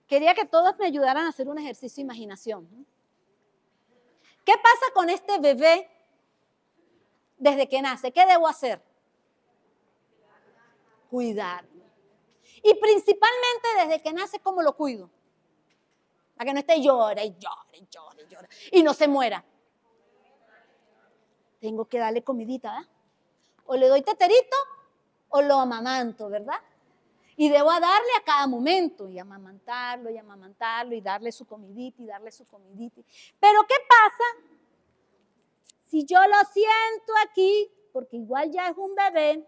quería que todos me ayudaran a hacer un ejercicio de imaginación. ¿Qué pasa con este bebé desde que nace? ¿Qué debo hacer? Cuidarlo. Y principalmente desde que nace, ¿cómo lo cuido? Para que no esté llora y llora y llora y llora y no se muera. Tengo que darle comidita, ¿verdad? O le doy teterito o lo amamanto, ¿verdad? Y debo darle a cada momento y amamantarlo y darle su comidita y darle su comidita. Pero ¿qué pasa si yo lo siento aquí, porque igual ya es un bebé,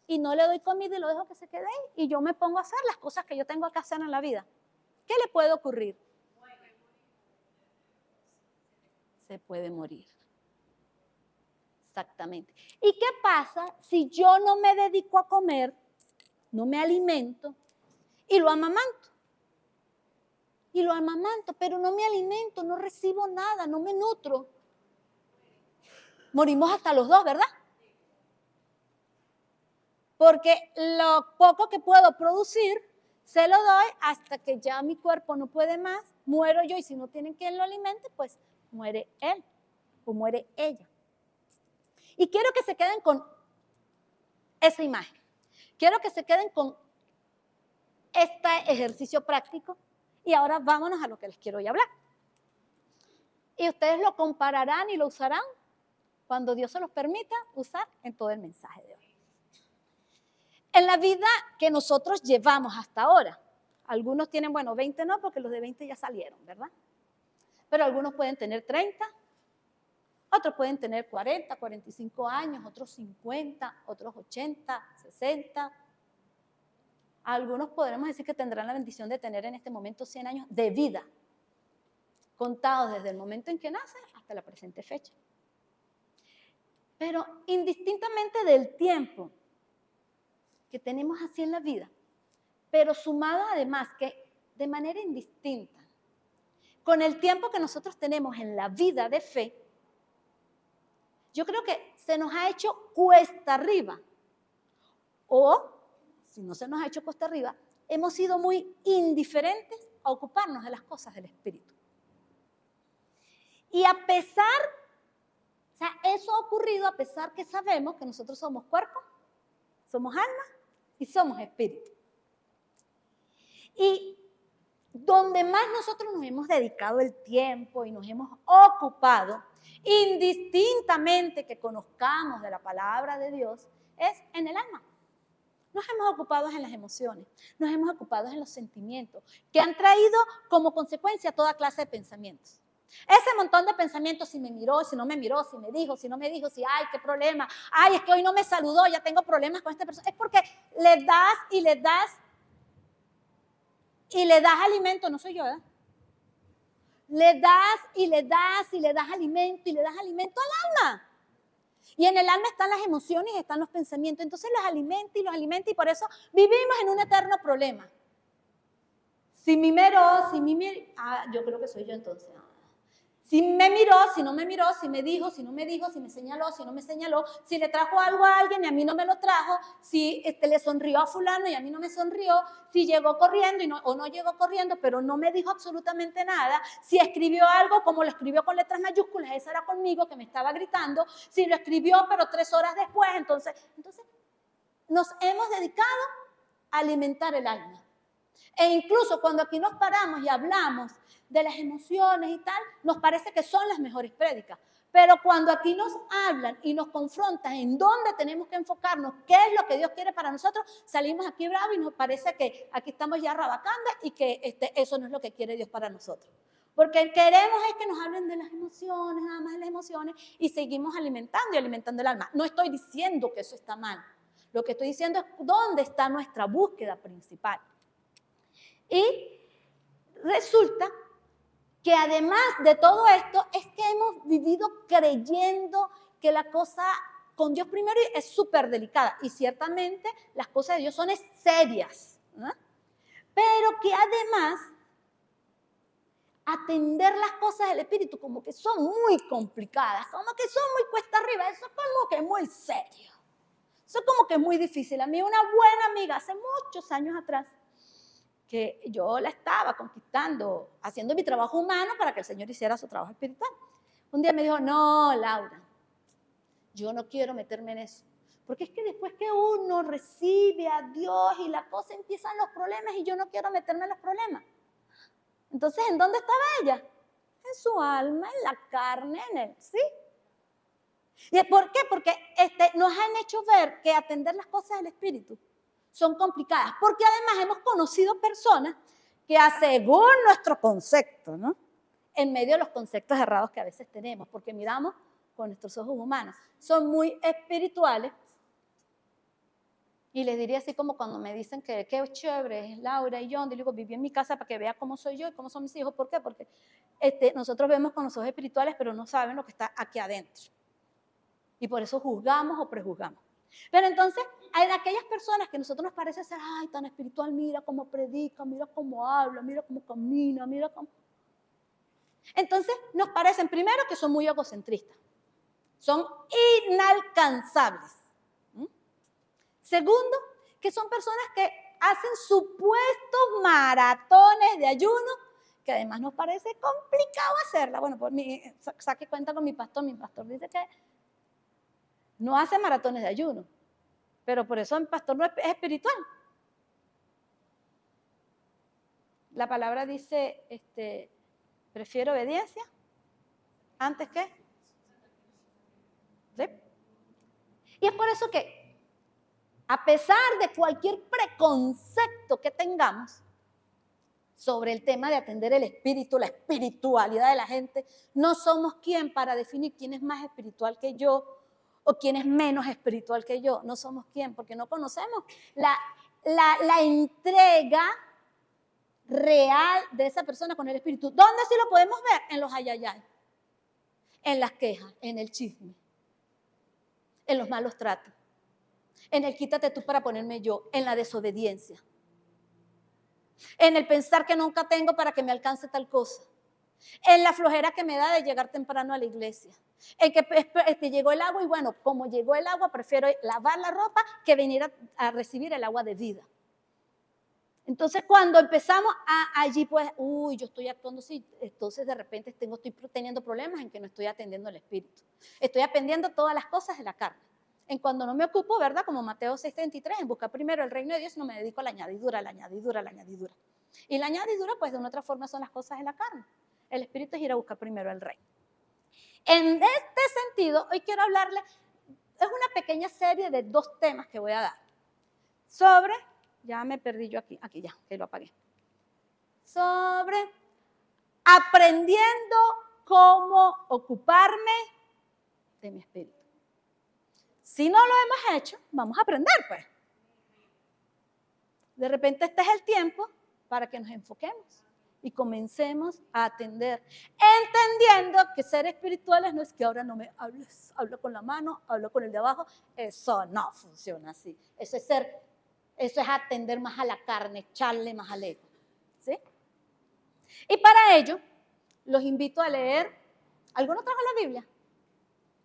y no le doy comida y lo dejo que se quede ahí y yo me pongo a hacer las cosas que yo tengo que hacer en la vida? ¿Qué le puede ocurrir? Se puede morir. Exactamente. ¿Y qué pasa si yo no me dedico a comer, no me alimento y lo amamanto? Y lo amamanto, pero no me alimento, no recibo nada, no me nutro. Morimos hasta los dos, ¿verdad? Porque lo poco que puedo producir, se lo doy hasta que ya mi cuerpo no puede más, muero yo y si no tienen quien lo alimente, pues muere él o muere ella. Y quiero que se queden con esa imagen. Quiero que se queden con este ejercicio práctico y ahora vámonos a lo que les quiero hoy hablar. Y ustedes lo compararán y lo usarán cuando Dios se los permita usar en todo el mensaje de hoy. En la vida que nosotros llevamos hasta ahora, algunos tienen, 20 no, porque los de 20 ya salieron, ¿verdad? Pero algunos pueden tener 30, otros pueden tener 40, 45 años, otros 50, otros 80, 60. Algunos podremos decir que tendrán la bendición de tener en este momento 100 años de vida, contados desde el momento en que nace hasta la presente fecha. Pero indistintamente del tiempo que tenemos así en la vida, pero sumado además que de manera indistinta, con el tiempo que nosotros tenemos en la vida de fe, yo creo que se nos ha hecho cuesta arriba. O, si no se nos ha hecho cuesta arriba, hemos sido muy indiferentes a ocuparnos de las cosas del Espíritu. Y a pesar, o sea, eso ha ocurrido a pesar que sabemos que nosotros somos cuerpo, somos alma y somos espíritu. Y donde más nosotros nos hemos dedicado el tiempo y nos hemos ocupado, indistintamente que conozcamos de la palabra de Dios, es en el alma. Nos hemos ocupado en las emociones, nos hemos ocupado en los sentimientos, que han traído como consecuencia toda clase de pensamientos. Ese montón de pensamientos, si me miró, si no me miró, si me dijo, si no me dijo, si, ay, qué problema, ay, es que hoy no me saludó, ya tengo problemas con esta persona. Es porque le das y le das y le das alimento, no soy yo, ¿eh? Le das y le das y le das alimento y le das alimento al alma. Y en el alma están las emociones y están los pensamientos. Entonces los alimenta y por eso vivimos en un eterno problema. Si me miró, yo creo que soy yo entonces. Si me miró, si no me miró, si me dijo, si no me dijo, si me señaló, si no me señaló, si le trajo algo a alguien y a mí no me lo trajo, si le sonrió a fulano y a mí no me sonrió, si llegó corriendo o no llegó corriendo, pero no me dijo absolutamente nada, si escribió algo como lo escribió con letras mayúsculas, esa era conmigo que me estaba gritando, si lo escribió pero 3 horas después, entonces nos hemos dedicado a alimentar el alma. E incluso cuando aquí nos paramos y hablamos de las emociones y tal, nos parece que son las mejores prédicas. Pero cuando aquí nos hablan y nos confrontan en dónde tenemos que enfocarnos, qué es lo que Dios quiere para nosotros, salimos aquí bravos y nos parece que aquí estamos ya rabacando y que eso no es lo que quiere Dios para nosotros. Porque queremos es que nos hablen de las emociones, nada más de las emociones, y seguimos alimentando y alimentando el alma. No estoy diciendo que eso está mal. Lo que estoy diciendo es dónde está nuestra búsqueda principal. Y resulta que además de todo esto es que hemos vivido creyendo que la cosa con Dios primero es súper delicada y ciertamente las cosas de Dios son serias, ¿no? Pero que además atender las cosas del Espíritu como que son muy complicadas, como que son muy cuesta arriba, eso es como que muy serio, eso es como que muy difícil. A mí una buena amiga hace muchos años atrás que yo la estaba conquistando, haciendo mi trabajo humano para que el Señor hiciera su trabajo espiritual. Un día me dijo, no, Laura, yo no quiero meterme en eso. Porque es que después que uno recibe a Dios y la cosa empiezan los problemas y yo no quiero meterme en los problemas. Entonces, ¿en dónde estaba ella? En su alma, en la carne, en él, ¿sí? ¿Y por qué? Porque nos han hecho ver que atender las cosas del Espíritu son complicadas. Porque además hemos conocido personas que según nuestro concepto, ¿no? En medio de los conceptos errados que a veces tenemos, porque miramos con nuestros ojos humanos, son muy espirituales. Y les diría así como cuando me dicen que qué chévere es Laura y yo, digo, viví en mi casa para que vea cómo soy yo y cómo son mis hijos. ¿Por qué? Porque nosotros vemos con los ojos espirituales, pero no saben lo que está aquí adentro. Y por eso juzgamos o prejuzgamos. Pero entonces, hay de aquellas personas que a nosotros nos parece ser, ay, tan espiritual, mira cómo predica, mira cómo habla, mira cómo camina, mira cómo... Entonces, nos parecen primero que son muy egocentristas. Son inalcanzables. Segundo, que son personas que hacen supuestos maratones de ayuno, que además nos parece complicado hacerla. Bueno, por mí, saque cuenta con mi pastor dice que no hace maratones de ayuno, pero por eso el pastor no es espiritual. La palabra dice, prefiero obediencia antes que... ¿Sí? Y es por eso que a pesar de cualquier preconcepto que tengamos sobre el tema de atender el espíritu, la espiritualidad de la gente, no somos quien para definir quién es más espiritual que yo o quién es menos espiritual que yo. No somos quien, porque no conocemos la entrega real de esa persona con el espíritu. ¿Dónde sí lo podemos ver? En los ayayay, en las quejas, en el chisme, en los malos tratos, en el quítate tú para ponerme yo, en la desobediencia, en el pensar que nunca tengo para que me alcance tal cosa, en la flojera que me da de llegar temprano a la iglesia, en que llegó el agua y bueno, como llegó el agua, prefiero lavar la ropa que venir a recibir el agua de vida. Entonces, cuando empezamos allí, pues, yo estoy actuando así, entonces de repente estoy teniendo problemas en que no estoy atendiendo el espíritu. Estoy atendiendo todas las cosas de la carne. En cuando no me ocupo, ¿verdad? Como Mateo 6:33, en buscar primero el reino de Dios, no me dedico a la añadidura, la añadidura, la añadidura. Y la añadidura, pues, de una otra forma son las cosas de la carne. El espíritu es ir a buscar primero el reino. En este sentido, hoy quiero hablarles, es una pequeña serie de 2 temas que voy a dar. Sobre... Ya me perdí yo aquí ya, que lo apagué. Sobre aprendiendo cómo ocuparme de mi espíritu. Si no lo hemos hecho, vamos a aprender, pues. De repente este es el tiempo para que nos enfoquemos y comencemos a atender, entendiendo que ser espirituales no es que ahora no me hables, hablo con la mano, hablo con el de abajo. Eso no funciona así. Eso es atender más a la carne, echarle más al ego, ¿sí? Y para ello, los invito a leer. ¿Alguno trajo la Biblia?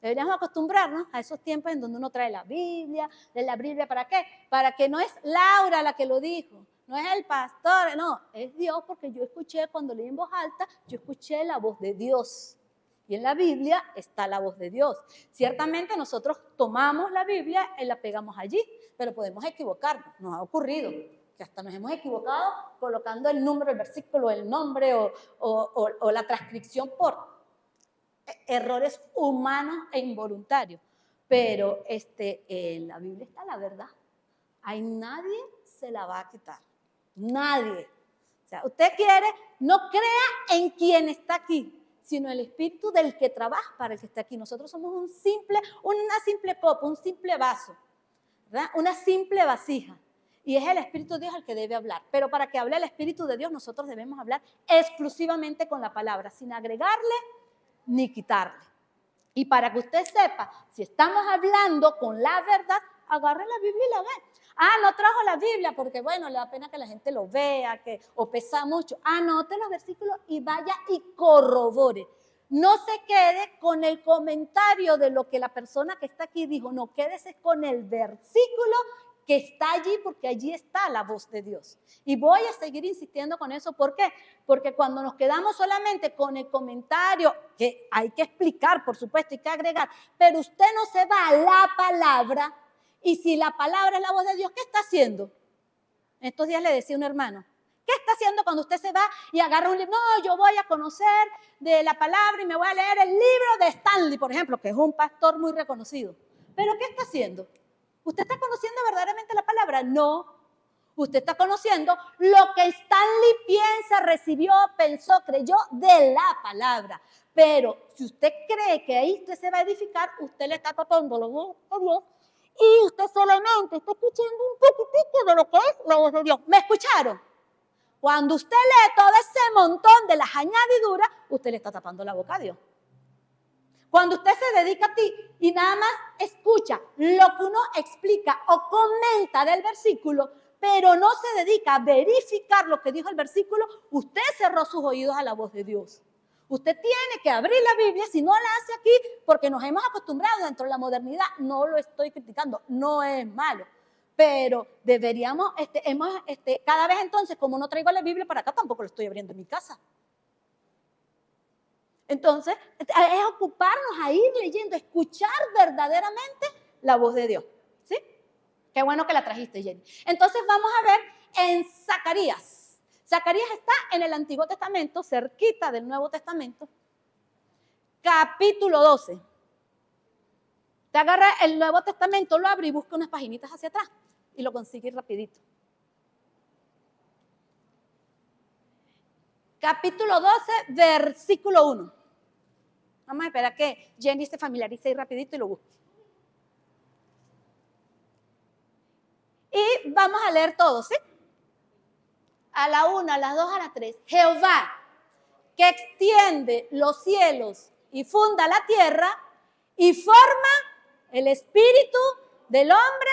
Deberíamos acostumbrarnos a esos tiempos en donde uno trae la Biblia. ¿De la Biblia para qué? Para que no es Laura la que lo dijo, no es el pastor, no, es Dios, porque yo escuché cuando leí en voz alta, yo escuché la voz de Dios. Y en la Biblia está la voz de Dios. Ciertamente nosotros tomamos la Biblia y la pegamos allí, pero podemos equivocarnos. Nos ha ocurrido que hasta nos hemos equivocado colocando el número, el versículo, el nombre o la transcripción por errores humanos e involuntarios. Pero en la Biblia está la verdad. Ahí nadie se la va a quitar. Nadie. O sea, usted quiere, no crea en quien está aquí, sino el espíritu del que trabaja para el que está aquí. Nosotros somos una simple copa, un simple vaso, ¿verdad? Una simple vasija. Y es el Espíritu de Dios el que debe hablar. Pero para que hable el Espíritu de Dios, nosotros debemos hablar exclusivamente con la palabra, sin agregarle ni quitarle. Y para que usted sepa, si estamos hablando con la verdad, agarre la Biblia y la ve. No trajo la Biblia porque, bueno, le da pena que la gente lo vea, o pesa mucho. Anote los versículos y vaya y corrobore. No se quede con el comentario de lo que la persona que está aquí dijo, no, quédese con el versículo que está allí porque allí está la voz de Dios. Y voy a seguir insistiendo con eso. ¿Por qué? Porque cuando nos quedamos solamente con el comentario, que hay que explicar, por supuesto, hay que agregar, pero usted no se va a la palabra, y si la palabra es la voz de Dios, ¿qué está haciendo? Estos días le decía a un hermano, ¿qué está haciendo cuando usted se va y agarra un libro? No, yo voy a conocer de la palabra y me voy a leer el libro de Stanley, por ejemplo, que es un pastor muy reconocido. ¿Pero qué está haciendo? ¿Usted está conociendo verdaderamente la palabra? No. Usted está conociendo lo que Stanley piensa, recibió, pensó, creyó de la palabra. Pero si usted cree que ahí usted se va a edificar, usted le está tapando la voz de Dios y usted solamente está escuchando un poquitico de lo que es la voz de Dios. ¿Me escucharon? Cuando usted lee todo ese montón de las añadiduras, usted le está tapando la boca a Dios. Cuando usted se dedica a ti y nada más escucha lo que uno explica o comenta del versículo, pero no se dedica a verificar lo que dijo el versículo, usted cerró sus oídos a la voz de Dios. Usted tiene que abrir la Biblia, si no la hace aquí, porque nos hemos acostumbrado dentro de la modernidad, no lo estoy criticando, no es malo. Pero deberíamos, cada vez entonces, como no traigo la Biblia para acá, tampoco lo estoy abriendo en mi casa. Entonces, es ocuparnos a ir leyendo, escuchar verdaderamente la voz de Dios. ¿Sí? Qué bueno que la trajiste, Jenny. Entonces, vamos a ver en Zacarías. Zacarías está en el Antiguo Testamento, cerquita del Nuevo Testamento, capítulo 12. Te agarra el Nuevo Testamento, lo abre y busca unas paginitas hacia atrás y lo consigue rapidito. Capítulo 12, versículo 1. Vamos a esperar que Jenny se familiarice ahí rapidito y lo busque. Y vamos a leer todo, ¿sí? A la 1, a las 2, a las 3. Jehová, que extiende los cielos y funda la tierra y forma el espíritu del hombre.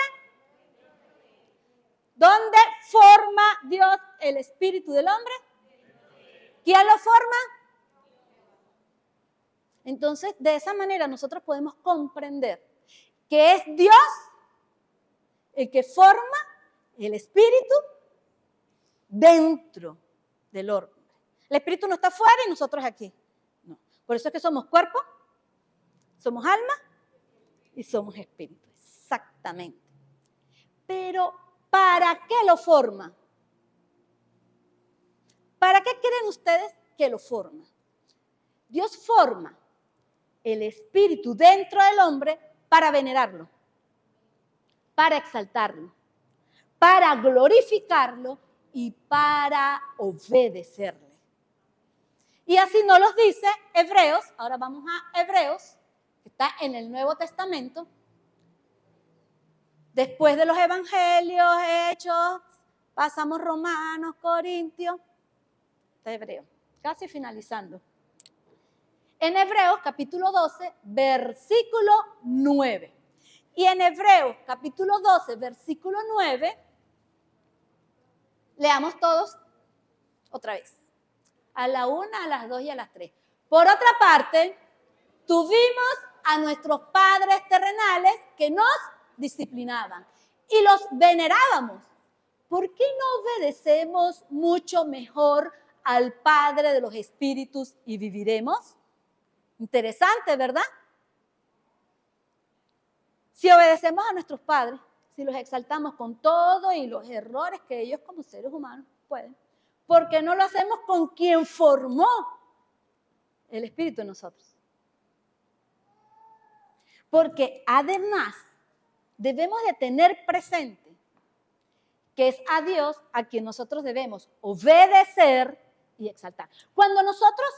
¿Dónde forma Dios el espíritu del hombre? ¿Quién lo forma? Entonces, de esa manera nosotros podemos comprender que es Dios el que forma el espíritu dentro del hombre. El espíritu no está fuera y nosotros aquí. No. Por eso es que somos cuerpo, somos alma y somos espíritu. Exactamente. Pero, ¿para qué lo forma? ¿Para qué creen ustedes que lo forma? Dios forma el espíritu dentro del hombre para venerarlo, para exaltarlo, para glorificarlo y para obedecerle. Y así nos los dice Hebreos. Ahora vamos a Hebreos, que está en el Nuevo Testamento. Después de los evangelios, Hechos, pasamos Romanos, Corintios, está Hebreos, casi finalizando. En Hebreos capítulo 12, versículo 9. Y en Hebreos capítulo 12, versículo 9, leamos todos otra vez. A la 1, a las 2 y a las 3. Por otra parte, tuvimos a nuestros padres terrenales que nos disciplinaban y los venerábamos. ¿Por qué no obedecemos mucho mejor al Padre de los Espíritus y viviremos? Interesante, ¿verdad? Si obedecemos a nuestros padres, si los exaltamos con todo y los errores que ellos como seres humanos pueden, ¿por qué no lo hacemos con quien formó el Espíritu en nosotros? Porque además debemos de tener presente que es a Dios a quien nosotros debemos obedecer y exaltar. Cuando nosotros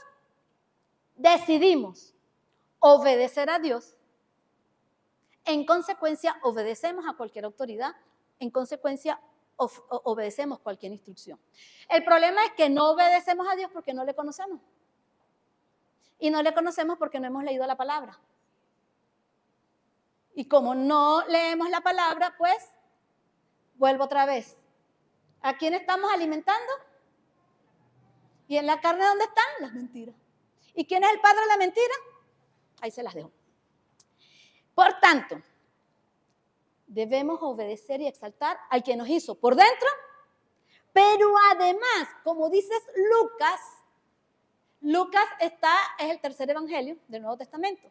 decidimos obedecer a Dios, en consecuencia obedecemos a cualquier autoridad, en consecuencia obedecemos cualquier instrucción. El problema es que no obedecemos a Dios porque no le conocemos. Y no le conocemos porque no hemos leído la palabra. Y como no leemos la palabra, pues, vuelvo otra vez. ¿A quién estamos alimentando? ¿Y en la carne dónde están? Las mentiras. ¿Y quién es el padre de la mentira? Ahí se las dejo. Por tanto, debemos obedecer y exaltar al que nos hizo por dentro, pero además, como dices Lucas es el tercer evangelio del Nuevo Testamento.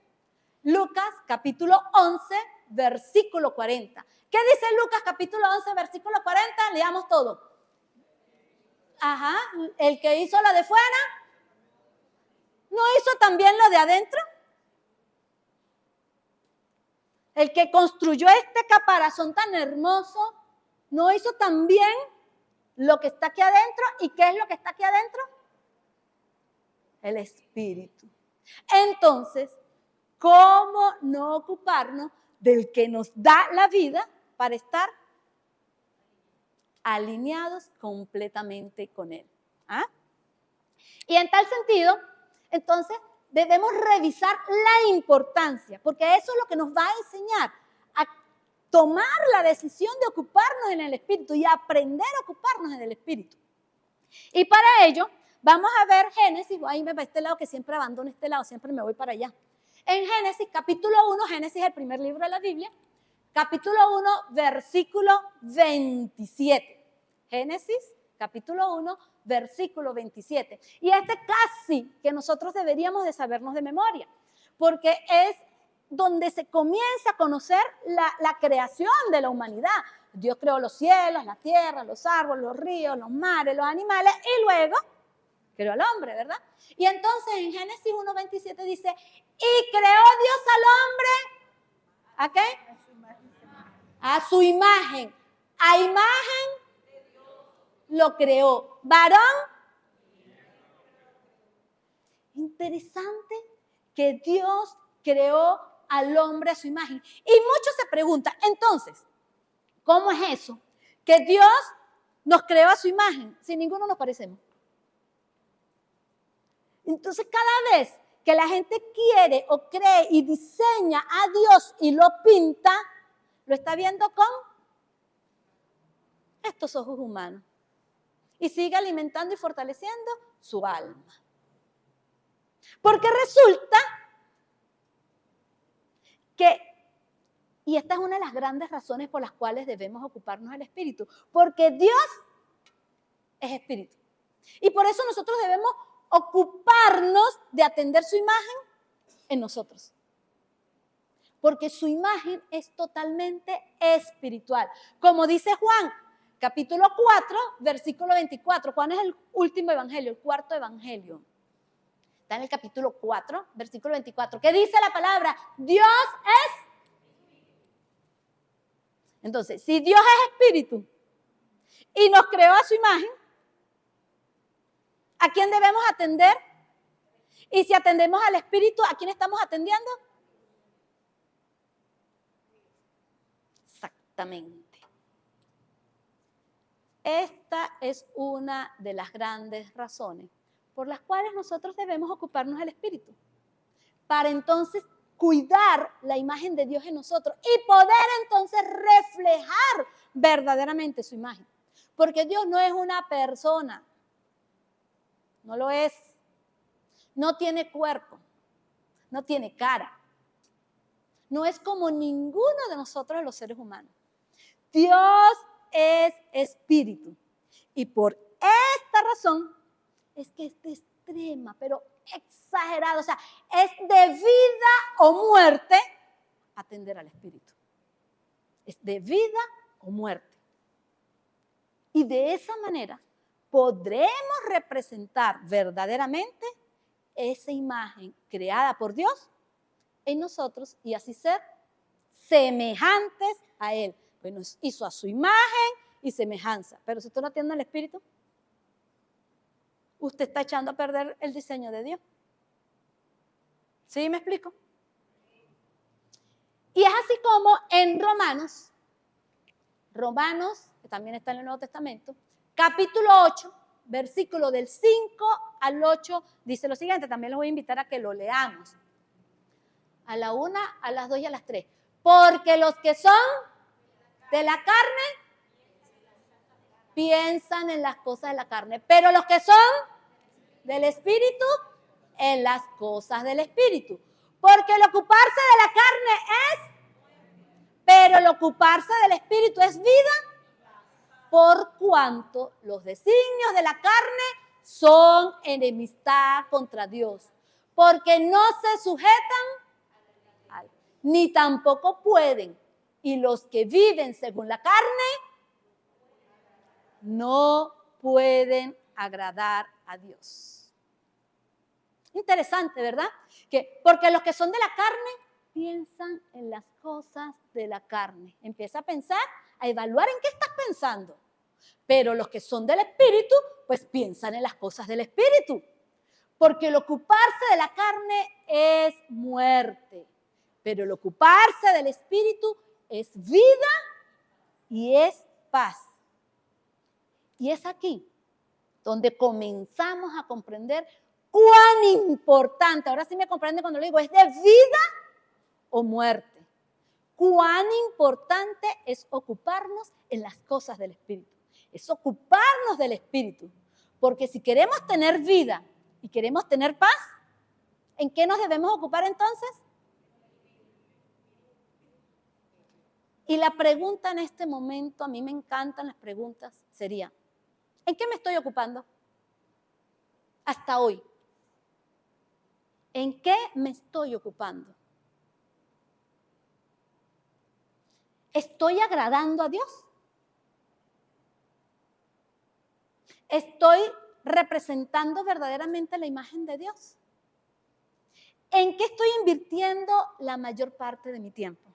Lucas capítulo 11, versículo 40. ¿Qué dice Lucas capítulo 11, versículo 40? Leamos todo. Ajá, el que hizo lo de fuera, ¿no hizo también lo de adentro? El que construyó este caparazón tan hermoso, ¿no hizo también lo que está aquí adentro? ¿Y qué es lo que está aquí adentro? El Espíritu. Entonces, ¿cómo no ocuparnos del que nos da la vida para estar alineados completamente con Él? ¿Ah? Y en tal sentido, entonces, debemos revisar la importancia, porque eso es lo que nos va a enseñar a tomar la decisión de ocuparnos en el Espíritu y aprender a ocuparnos en el Espíritu. Y para ello, vamos a ver Génesis, voy a irme para este lado, que siempre abandono este lado, siempre me voy para allá. En Génesis, capítulo 1, Génesis es el primer libro de la Biblia, capítulo 1, versículo 27. Génesis, capítulo 1, versículo 27. Y este casi que nosotros deberíamos de sabernos de memoria, porque es donde se comienza a conocer la creación de la humanidad. Dios creó los cielos, la tierra, los árboles, los ríos, los mares, los animales, y luego creó al hombre, ¿verdad? Y entonces en Génesis 1:27 dice, y creó Dios al hombre, ¿a qué? A su imagen. A imagen lo creó. Varón. Interesante que Dios creó al hombre a su imagen. Y muchos se preguntan, entonces, ¿cómo es eso? Que Dios nos creó a su imagen, si ninguno nos parecemos. Entonces, cada vez que la gente quiere o cree y diseña a Dios y lo pinta, lo está viendo con estos ojos humanos. Y sigue alimentando y fortaleciendo su alma. Porque resulta que, y esta es una de las grandes razones por las cuales debemos ocuparnos del Espíritu, porque Dios es Espíritu. Y por eso nosotros debemos ocuparnos de atender su imagen en nosotros. Porque su imagen es totalmente espiritual. Como dice Juan, capítulo 4, versículo 24. Juan es el último evangelio, el cuarto evangelio. Está en el capítulo 4, versículo 24. ¿Qué dice la palabra? Dios es. Entonces, si Dios es espíritu y nos creó a su imagen, ¿a quién debemos atender? Y si atendemos al espíritu, ¿a quién estamos atendiendo? Exactamente. Esta es una de las grandes razones por las cuales nosotros debemos ocuparnos del Espíritu, para entonces cuidar la imagen de Dios en nosotros y poder entonces reflejar verdaderamente su imagen. Porque Dios no es una persona, no lo es, no tiene cuerpo, no tiene cara, no es como ninguno de nosotros los seres humanos. Dios es espíritu y por esta razón es que es de extrema, pero exagerado, o sea, es de vida o muerte atender al espíritu. Es de vida o muerte. Y de esa manera podremos representar verdaderamente esa imagen creada por Dios en nosotros y así ser semejantes a Él. Pues nos hizo a su imagen y semejanza. Pero si usted no atiende al espíritu, usted está echando a perder el diseño de Dios. ¿Sí me explico? Y es así como en Romanos, que también está en el Nuevo Testamento, capítulo 8, versículo del 5 al 8, dice lo siguiente, también los voy a invitar a que lo leamos. A la 1, a las 2 y a las 3. Porque los que son de la carne piensan en las cosas de la carne, pero los que son del Espíritu, en las cosas del Espíritu. Porque el ocuparse de la carne es Pero el ocuparse del Espíritu es vida, por cuanto los designios de la carne son enemistad contra Dios, porque no se sujetan ni tampoco pueden. Y los que viven según la carne no pueden agradar a Dios. Interesante, ¿verdad? Porque los que son de la carne piensan en las cosas de la carne. Empieza a pensar, a evaluar en qué estás pensando. Pero los que son del Espíritu, pues piensan en las cosas del Espíritu. Porque el ocuparse de la carne es muerte. Pero el ocuparse del Espíritu es vida y es paz. Y es aquí donde comenzamos a comprender cuán importante, ahora sí me comprende cuando lo digo, es de vida o muerte. Cuán importante es ocuparnos en las cosas del Espíritu. Es ocuparnos del Espíritu. Porque si queremos tener vida y queremos tener paz, ¿en qué nos debemos ocupar entonces? Y la pregunta en este momento, a mí me encantan las preguntas, sería, ¿en qué me estoy ocupando? Hasta hoy. ¿En qué me estoy ocupando? ¿Estoy agradando a Dios? ¿Estoy representando verdaderamente la imagen de Dios? ¿En qué estoy invirtiendo la mayor parte de mi tiempo?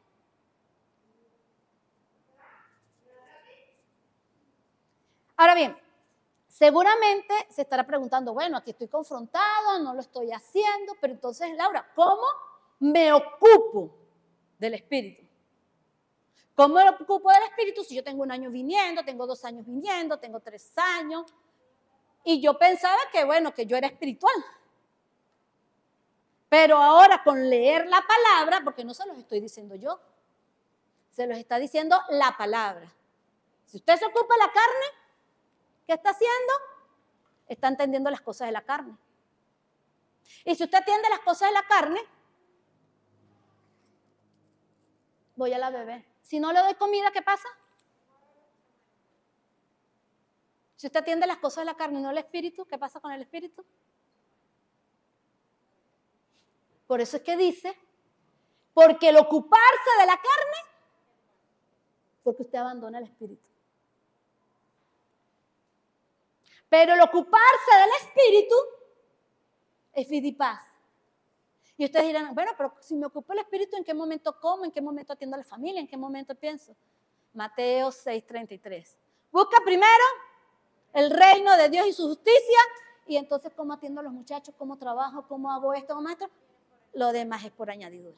Ahora bien, seguramente se estará preguntando, bueno, aquí estoy confrontada, no lo estoy haciendo, pero entonces, Laura, ¿cómo me ocupo del Espíritu? ¿Cómo me ocupo del Espíritu si yo tengo 1 año viniendo, tengo 2 años viniendo, tengo 3 años? Y yo pensaba que, bueno, que yo era espiritual. Pero ahora con leer la palabra, porque no se los estoy diciendo yo, se los está diciendo la palabra. Si usted se ocupa de la carne, ¿qué está haciendo? Está entendiendo las cosas de la carne. Y si usted atiende las cosas de la carne, voy a la bebé. Si no le doy comida, ¿qué pasa? Si usted atiende las cosas de la carne y no el espíritu, ¿qué pasa con el espíritu? Por eso es que dice, porque el ocuparse de la carne, porque usted abandona el espíritu. Pero el ocuparse del espíritu es vida y paz. Y ustedes dirán, bueno, pero si me ocupo del espíritu, ¿en qué momento como? ¿En qué momento atiendo a la familia? ¿En qué momento pienso? Mateo 6:33. Busca primero el reino de Dios y su justicia, y entonces cómo atiendo a los muchachos, cómo trabajo, cómo hago esto, cómo esto. Lo demás es por añadidura.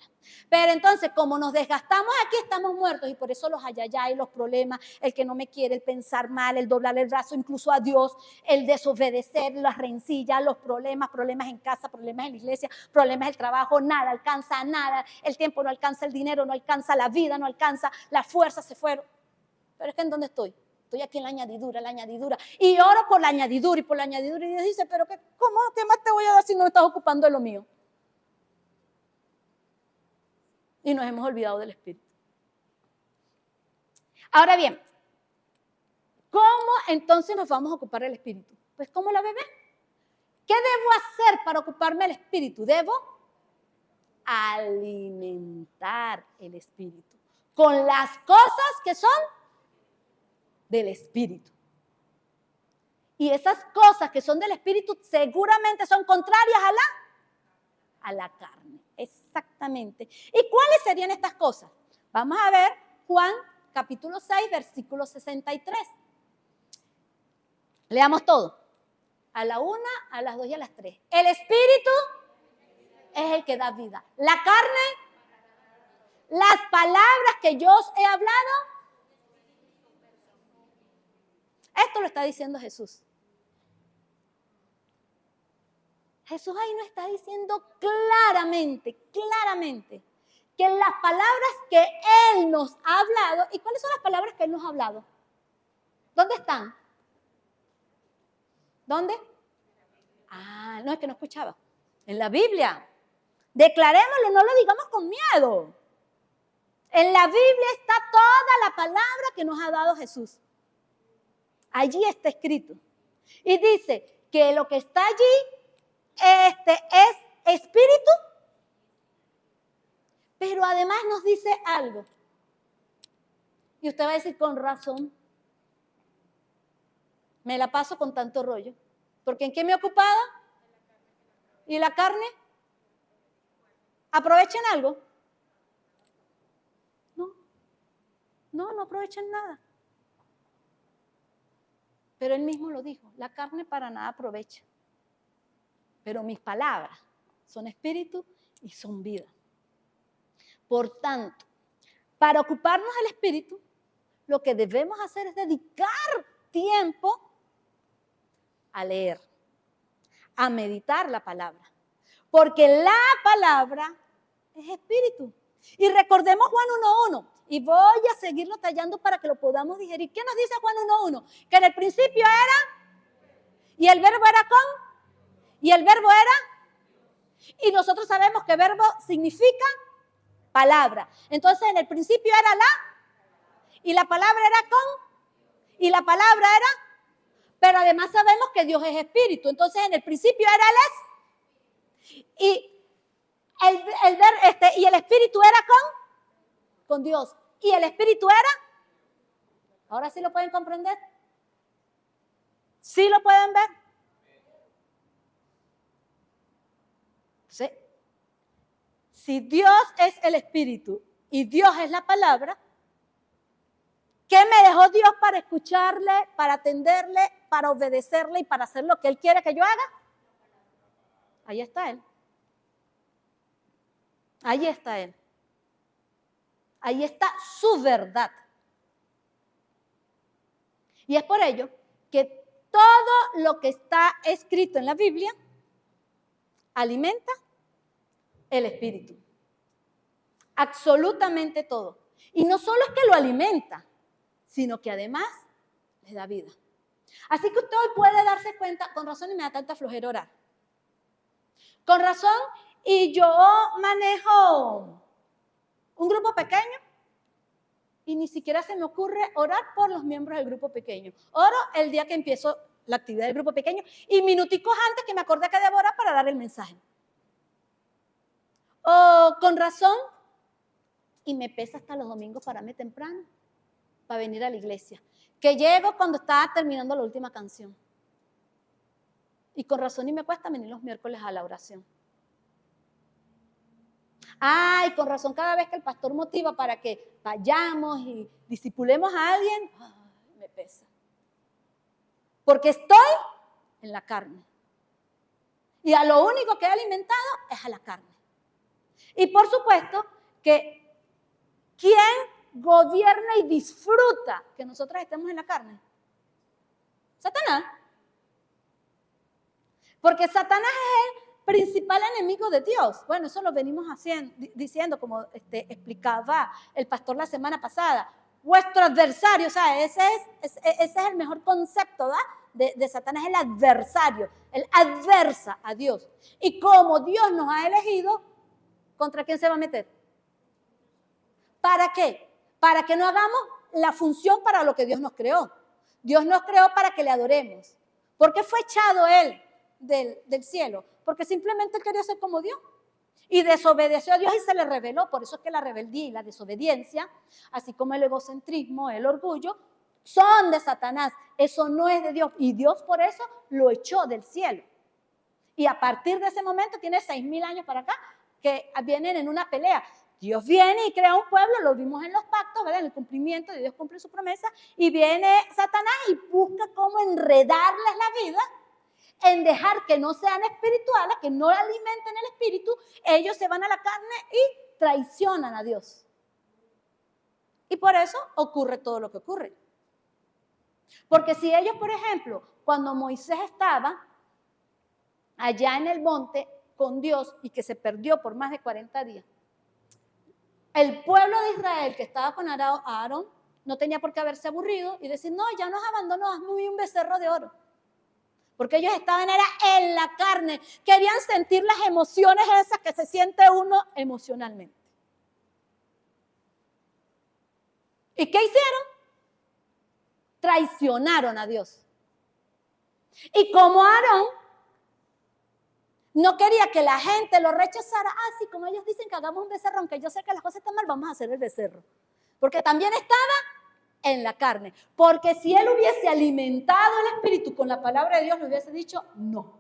Pero entonces, como nos desgastamos aquí, estamos muertos, y por eso los ayayay, los problemas, el que no me quiere, el pensar mal, el doblar el brazo incluso a Dios, el desobedecer, las rencillas, los problemas en casa, problemas en la iglesia, problemas del trabajo, nada alcanza, nada, el tiempo no alcanza, el dinero no alcanza, la vida no alcanza, las fuerzas se fueron. Pero es que ¿en dónde estoy? Estoy aquí en la añadidura, y oro por la añadidura, y Dios dice, pero ¿cómo? ¿Qué más te voy a dar si no me estás ocupando de lo mío? Y nos hemos olvidado del Espíritu. Ahora bien, ¿cómo entonces nos vamos a ocupar del Espíritu? Pues como la bebé. ¿Qué debo hacer para ocuparme del Espíritu? Debo alimentar el Espíritu con las cosas que son del Espíritu. Y esas cosas que son del Espíritu seguramente son contrarias a la carne. Exactamente. ¿Y cuáles serían estas cosas? Vamos a ver Juan capítulo 6, versículo 63. Leamos todo. A la 1, a las 2 y a las 3. El Espíritu es el que da vida. La carne, las palabras que yo os he hablado, esto lo está diciendo Jesús. Jesús ahí nos está diciendo claramente, que las palabras que Él nos ha hablado, ¿y cuáles son las palabras que Él nos ha hablado? ¿Dónde están? ¿Dónde? Ah, no, es que no escuchaba. En la Biblia. Declarémoslo, no lo digamos con miedo. En la Biblia está toda la palabra que nos ha dado Jesús. Allí está escrito. Y dice que lo que está allí es espíritu, pero además nos dice algo. Y usted va a decir, con razón, me la paso con tanto rollo. Porque ¿en qué me he ocupado? ¿Y la carne? ¿Aprovechen algo? No aprovechen nada. Pero él mismo lo dijo, la carne para nada aprovecha. Pero mis palabras son espíritu y son vida. Por tanto, para ocuparnos del espíritu, lo que debemos hacer es dedicar tiempo a leer, a meditar la palabra. Porque la palabra es espíritu. Y recordemos Juan 1:1. Y voy a seguirlo tallando para que lo podamos digerir. ¿Qué nos dice Juan 1:1? Que en el principio era, y el verbo era y el verbo era, y nosotros sabemos que verbo significa palabra. Entonces en el principio era y la palabra era y la palabra era, pero además sabemos que Dios es espíritu. Entonces en el principio era y el espíritu era con Dios. Y el espíritu era, ahora sí lo pueden comprender, sí lo pueden ver. ¿Sí? Si Dios es el espíritu y Dios es la palabra, ¿qué me dejó Dios para escucharle, para atenderle, para obedecerle y para hacer lo que Él quiere que yo haga? Ahí está Él. Ahí está Él. Ahí está su verdad. Y es por ello que todo lo que está escrito en la Biblia alimenta el espíritu. Absolutamente todo. Y no solo es que lo alimenta, sino que además le da vida. Así que usted hoy puede darse cuenta, con razón y me da tanta flojera orar. Con razón, y yo manejo un grupo pequeño y ni siquiera se me ocurre orar por los miembros del grupo pequeño. Oro el día que empiezo la actividad del grupo pequeño y minuticos antes que me acordé que debo orar para dar el mensaje. O con razón, y me pesa hasta los domingos pararme temprano para venir a la iglesia. Que llego cuando estaba terminando la última canción. Y con razón y me cuesta venir los miércoles a la oración. Y con razón cada vez que el pastor motiva para que vayamos y discipulemos a alguien, me pesa. Porque estoy en la carne. Y a lo único que he alimentado es a la carne. Y por supuesto que ¿quién gobierna y disfruta que nosotros estemos en la carne? Satanás. Porque Satanás es el principal enemigo de Dios. Bueno, eso lo venimos diciendo, como explicaba el pastor la semana pasada. Vuestro adversario, o sea, ese es el mejor concepto, ¿verdad? De Satanás, el adversario. Él adversa a Dios. Y como Dios nos ha elegido, ¿contra quién se va a meter? ¿Para qué? Para que no hagamos la función para lo que Dios nos creó. Dios nos creó para que le adoremos. ¿Por qué fue echado Él del cielo? Porque simplemente Él quería ser como Dios. Y desobedeció a Dios y se le reveló. Por eso es que la rebeldía y la desobediencia, así como el egocentrismo, el orgullo, son de Satanás. Eso no es de Dios. Y Dios por eso lo echó del cielo. Y a partir de ese momento, tiene 6,000 años para acá, que vienen en una pelea. Dios viene y crea un pueblo, lo vimos en los pactos, ¿verdad? En el cumplimiento de Dios cumple su promesa, y viene Satanás y busca cómo enredarles la vida, en dejar que no sean espirituales, que no alimenten el espíritu. Ellos se van a la carne y traicionan a Dios. Y por eso ocurre todo lo que ocurre. Porque si ellos, por ejemplo, cuando Moisés estaba allá en el monte con Dios y que se perdió por más de 40 días, el pueblo de Israel que estaba con Aarón no tenía por qué haberse aburrido y decir, no, ya nos abandonó, hazme un becerro de oro. Porque ellos estaban en la carne, querían sentir las emociones esas que se siente uno emocionalmente. ¿Y qué hicieron? Traicionaron a Dios. Y como Aarón no quería que la gente lo rechazara, así como ellos dicen que hagamos un becerro, aunque yo sé que las cosas están mal, vamos a hacer el becerro. Porque también estaba en la carne. Porque si él hubiese alimentado el espíritu con la palabra de Dios, le hubiese dicho, no.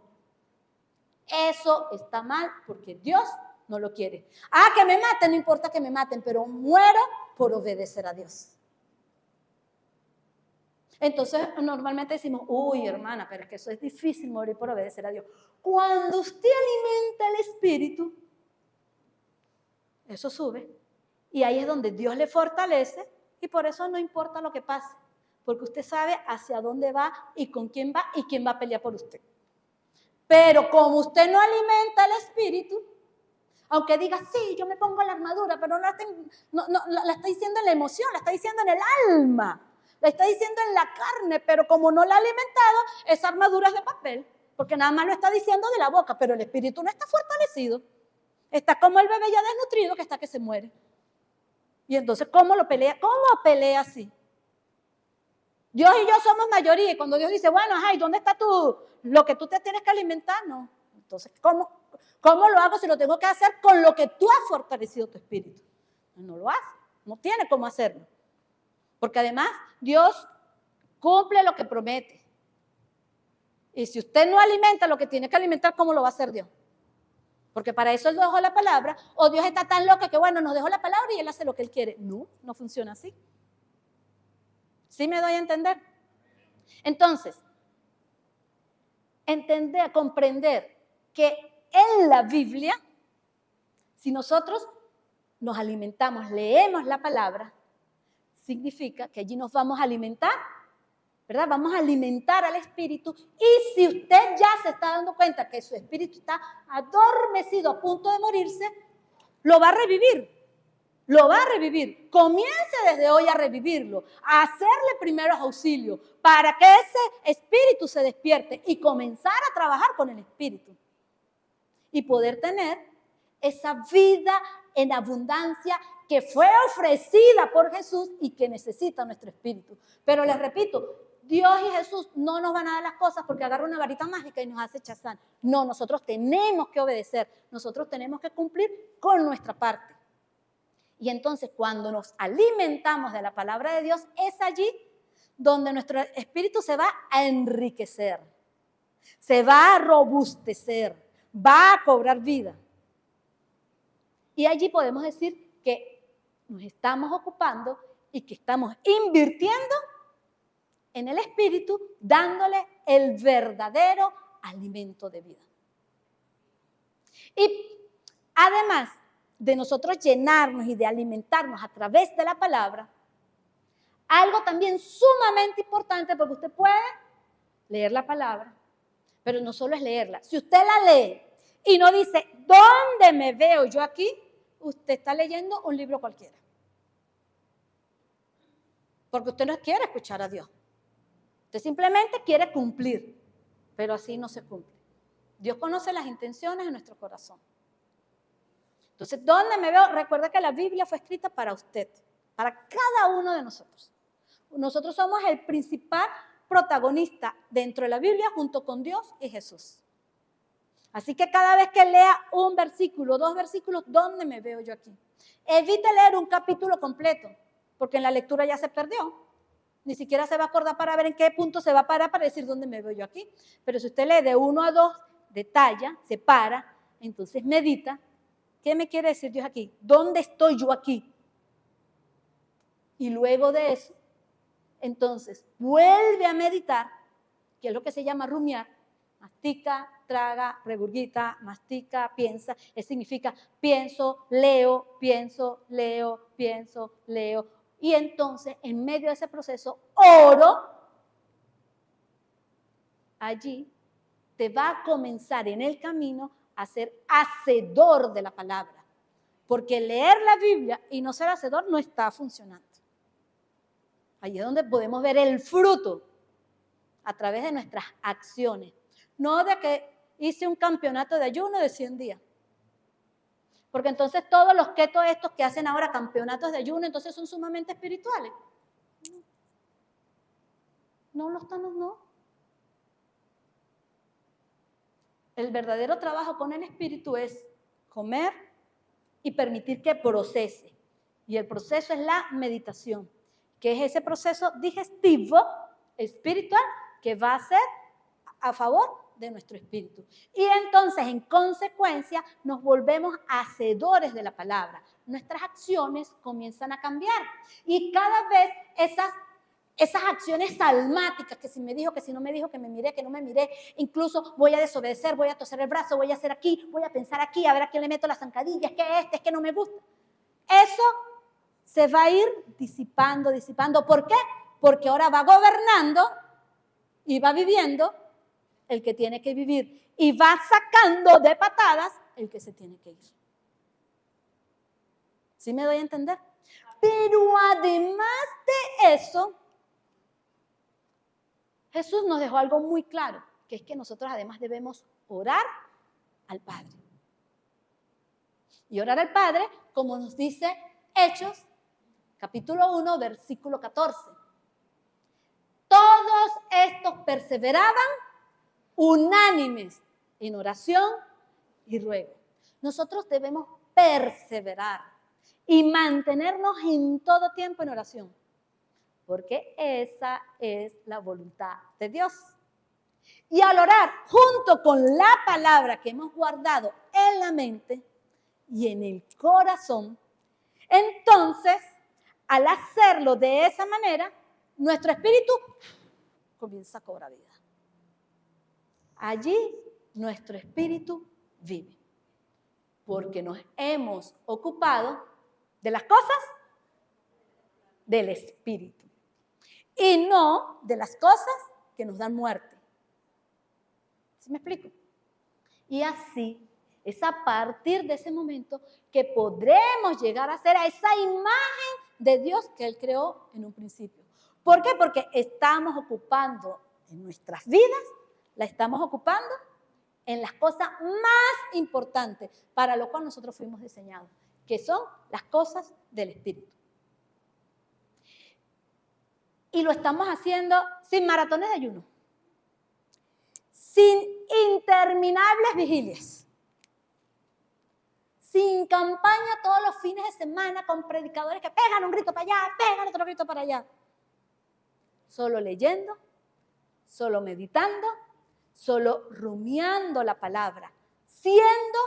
Eso está mal porque Dios no lo quiere. Ah, que me maten, no importa que me maten, pero muero por obedecer a Dios. Entonces, normalmente decimos, uy, hermana, pero es que eso es difícil, morir por obedecer a Dios. Cuando usted alimenta el espíritu, eso sube. Y ahí es donde Dios le fortalece y por eso no importa lo que pase. Porque usted sabe hacia dónde va y con quién va y quién va a pelear por usted. Pero como usted no alimenta el espíritu, aunque diga, sí, yo me pongo la armadura, pero no la está diciendo en la emoción, la está diciendo en el alma. La está diciendo en la carne, pero como no la ha alimentado, esa armadura es de papel, porque nada más lo está diciendo de la boca, pero el espíritu no está fortalecido. Está como el bebé ya desnutrido que está que se muere. Y entonces, ¿cómo lo pelea? ¿Cómo pelea así? Dios y yo somos mayoría, y cuando Dios dice, bueno, ay, ¿dónde está lo que tú te tienes que alimentar? No. Entonces, ¿cómo lo hago si lo tengo que hacer con lo que tú has fortalecido tu espíritu? No lo hace, no tiene cómo hacerlo. Porque además Dios cumple lo que promete. Y si usted no alimenta lo que tiene que alimentar, ¿cómo lo va a hacer Dios? Porque para eso Él dejó la palabra, o Dios está tan loco que bueno, nos dejó la palabra y Él hace lo que Él quiere. No, no funciona así. ¿Sí me doy a entender? Entonces, comprender que en la Biblia, si nosotros nos alimentamos, leemos la palabra, significa que allí nos vamos a alimentar, ¿verdad? Vamos a alimentar al espíritu y si usted ya se está dando cuenta que su espíritu está adormecido a punto de morirse, lo va a revivir. Lo va a revivir. Comience desde hoy a revivirlo, a hacerle primeros auxilios para que ese espíritu se despierte y comenzar a trabajar con el espíritu y poder tener esa vida en abundancia que fue ofrecida por Jesús y que necesita nuestro espíritu. Pero les repito, Dios y Jesús no nos van a dar las cosas porque agarra una varita mágica y nos hace chazán. No, nosotros tenemos que obedecer, nosotros tenemos que cumplir con nuestra parte. Y entonces cuando nos alimentamos de la palabra de Dios, es allí donde nuestro espíritu se va a enriquecer, se va a robustecer, va a cobrar vida. Y allí podemos decir que nos estamos ocupando y que estamos invirtiendo en el espíritu, dándole el verdadero alimento de vida. Y además de nosotros llenarnos y de alimentarnos a través de la palabra, algo también sumamente importante, porque usted puede leer la palabra, pero no solo es leerla. Si usted la lee y no dice, ¿dónde me veo yo aquí? Usted está leyendo un libro cualquiera. Porque usted no quiere escuchar a Dios. Usted simplemente quiere cumplir, pero así no se cumple. Dios conoce las intenciones de nuestro corazón. Entonces, ¿dónde me veo? Recuerda que la Biblia fue escrita para usted, para cada uno de nosotros. Nosotros somos el principal protagonista dentro de la Biblia junto con Dios y Jesús. Así que cada vez que lea un versículo, 2 versículos, ¿dónde me veo yo aquí? Evite leer un capítulo completo, porque en la lectura ya se perdió. Ni siquiera se va a acordar para ver en qué punto se va a parar para decir dónde me veo yo aquí. Pero si usted lee de 1 a 2, detalla, se para, entonces medita. ¿Qué me quiere decir Dios aquí? ¿Dónde estoy yo aquí? Y luego de eso, entonces, vuelve a meditar, que es lo que se llama rumiar. Mastica, traga, regurgita, mastica, piensa. Eso significa pienso, leo, pienso, leo, pienso, leo. Y entonces, en medio de ese proceso, oro. Allí te va a comenzar en el camino a ser hacedor de la palabra. Porque leer la Biblia y no ser hacedor no está funcionando. Allí es donde podemos ver el fruto a través de nuestras acciones. No de que hice un campeonato de ayuno de 100 días. Porque entonces todos los keto estos que hacen ahora campeonatos de ayuno, entonces son sumamente espirituales. No lo están, no. El verdadero trabajo con el espíritu es comer y permitir que procese. Y el proceso es la meditación, que es ese proceso digestivo espiritual que va a ser a favor de nuestro espíritu. Y entonces, en consecuencia, nos volvemos hacedores de la palabra. Nuestras acciones comienzan a cambiar. Y cada vez esas acciones salmáticas, que si me dijo, que si no me dijo, que me miré, que no me miré, incluso voy a desobedecer, voy a toser el brazo, voy a hacer aquí, voy a pensar aquí, a ver a quién le meto las zancadillas, es que no me gusta. Eso se va a ir disipando. ¿Por qué? Porque ahora va gobernando y va viviendo el que tiene que vivir y va sacando de patadas el que se tiene que ir. ¿Sí me doy a entender? Pero además de eso, Jesús nos dejó algo muy claro, que es que nosotros además debemos orar al Padre. Y orar al Padre, como nos dice Hechos, capítulo 1, versículo 14. Todos estos perseveraban unánimes en oración y ruego. Nosotros debemos perseverar y mantenernos en todo tiempo en oración, porque esa es la voluntad de Dios. Y al orar junto con la palabra que hemos guardado en la mente y en el corazón, entonces, al hacerlo de esa manera, nuestro espíritu comienza a cobrar vida. Allí nuestro espíritu vive, porque nos hemos ocupado de las cosas del espíritu y no de las cosas que nos dan muerte. ¿Sí me explico? Y así es a partir de ese momento que podremos llegar a ser a esa imagen de Dios que Él creó en un principio. ¿Por qué? Porque estamos ocupando en nuestras vidas, la estamos ocupando en las cosas más importantes para lo cual nosotros fuimos diseñados, que son las cosas del espíritu. Y lo estamos haciendo sin maratones de ayuno, sin interminables vigilias, sin campaña todos los fines de semana con predicadores que pegan un grito para allá, pegan otro grito para allá. Solo leyendo, solo meditando, solo rumiando la palabra, siendo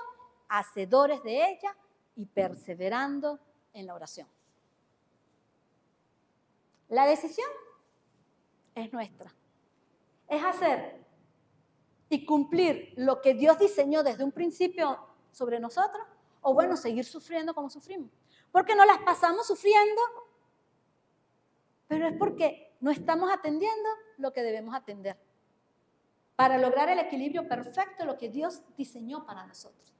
hacedores de ella y perseverando en la oración. La decisión es nuestra. Es hacer y cumplir lo que Dios diseñó desde un principio sobre nosotros, o bueno, seguir sufriendo como sufrimos. Porque nos las pasamos sufriendo, pero es porque no estamos atendiendo lo que debemos atender para lograr el equilibrio perfecto, lo que Dios diseñó para nosotros.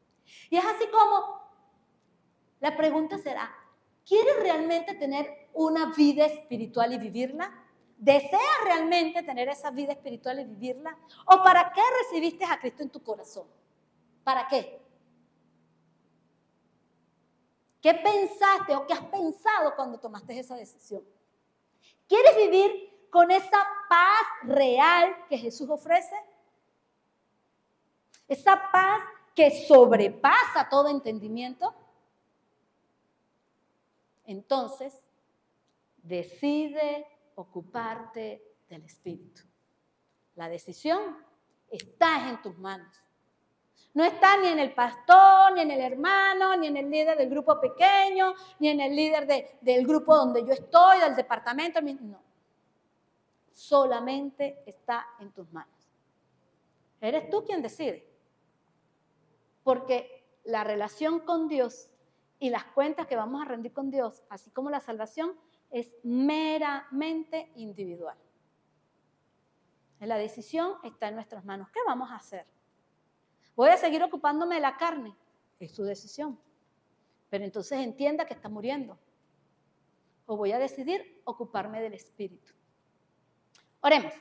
Y es así como la pregunta será, ¿quieres realmente tener una vida espiritual y vivirla? ¿Deseas realmente tener esa vida espiritual y vivirla? ¿O para qué recibiste a Cristo en tu corazón? ¿Para qué? ¿Qué pensaste o qué has pensado cuando tomaste esa decisión? ¿Quieres vivir con esa paz real que Jesús ofrece? Esa paz que sobrepasa todo entendimiento. Entonces, decide ocuparte del Espíritu. La decisión está en tus manos. No está ni en el pastor, ni en el hermano, ni en el líder del grupo pequeño, ni en el líder del grupo donde yo estoy, del departamento. No. Solamente está en tus manos. Eres tú quien decide. Porque la relación con Dios y las cuentas que vamos a rendir con Dios, así como la salvación, es meramente individual. La decisión está en nuestras manos. ¿Qué vamos a hacer? ¿Voy a seguir ocupándome de la carne? Es su decisión. Pero entonces entienda que está muriendo. O voy a decidir ocuparme del Espíritu. Oremos.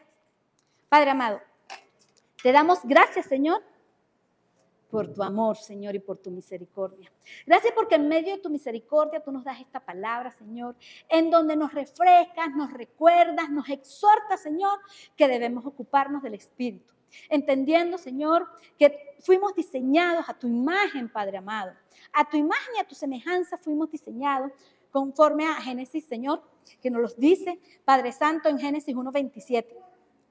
Padre amado, te damos gracias, Señor, por tu amor, Señor, y por tu misericordia. Gracias porque en medio de tu misericordia tú nos das esta palabra, Señor, en donde nos refrescas, nos recuerdas, nos exhortas, Señor, que debemos ocuparnos del Espíritu. Entendiendo, Señor, que fuimos diseñados a tu imagen, Padre amado. A tu imagen y a tu semejanza fuimos diseñados conforme a Génesis, Señor, que nos los dice Padre Santo en Génesis 1:27.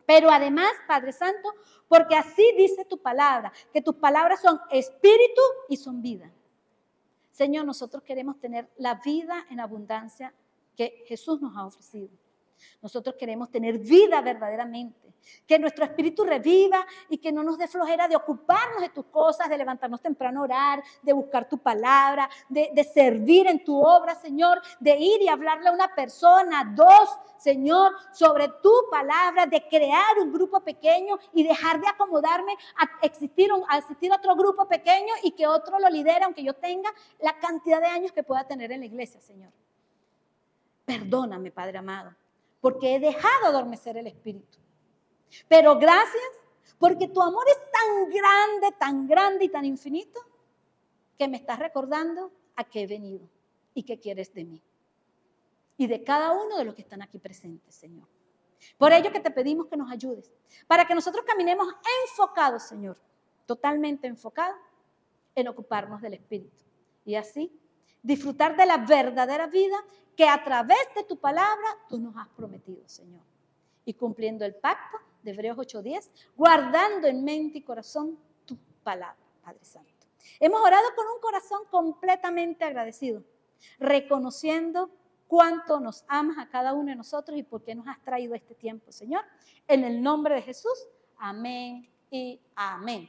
Pero además, Padre Santo, porque así dice tu palabra, que tus palabras son espíritu y son vida. Señor, nosotros queremos tener la vida en abundancia que Jesús nos ha ofrecido. Nosotros queremos tener vida verdaderamente, que nuestro espíritu reviva y que no nos dé flojera de ocuparnos de tus cosas, de levantarnos temprano a orar, de buscar tu palabra, de servir en tu obra, Señor, de ir y hablarle a una persona, dos, Señor, sobre tu palabra, de crear un grupo pequeño y dejar de acomodarme a asistir a otro grupo pequeño y que otro lo lidere, aunque yo tenga la cantidad de años que pueda tener en la iglesia, Señor. Perdóname, Padre amado, porque he dejado adormecer el espíritu. Pero gracias, porque tu amor es tan grande y tan infinito, que me estás recordando a qué he venido y qué quieres de mí. Y de cada uno de los que están aquí presentes, Señor. Por ello que te pedimos que nos ayudes, para que nosotros caminemos enfocados, Señor, totalmente enfocados en ocuparnos del espíritu. Y así disfrutar de la verdadera vida que a través de tu palabra tú nos has prometido, Señor. Y cumpliendo el pacto de Hebreos 8:10, guardando en mente y corazón tu palabra, Padre Santo. Hemos orado con un corazón completamente agradecido, reconociendo cuánto nos amas a cada uno de nosotros y por qué nos has traído este tiempo, Señor. En el nombre de Jesús, amén y amén.